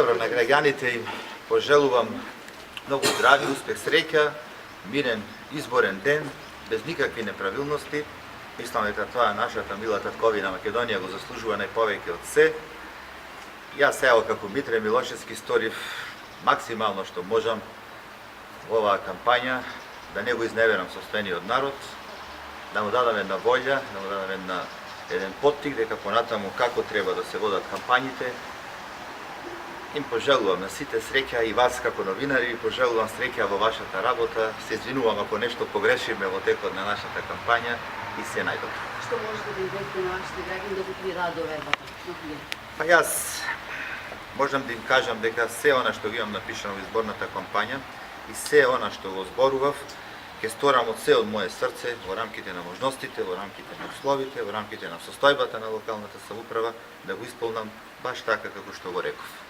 Добро, на граѓаните им пожелувам многу здравје, успех, среќа, мирен изборен ден, без никакви неправилности. Мислам дека тоа нашата мила татковина Македонија го заслужува најповеќе од се. Јас ево како Митре Милошевски сторив максимално што можам во оваа кампања да не го изневерам собствениот народ, да му дадам една волја, да му дадам еден поттик дека понатаму како треба да се водат кампањите. Им пожелувам на сите среќа и вас како новинари, пожелувам среќа во вашата работа. Се извинувам ако нешто погрешиме во текот на нашата кампања и се најдобро. Што можете да идете на вашите граѓани да ви дадат довербата? Па јас можам да им кажам дека се она што ги имам напишано во изборната кампања и се она што го зборував, ќе сторам од се од мое срце во рамките на можностите, во рамките на условите, во рамките на состојбата на локалната самоуправа да го исполнам баш така како што го реков.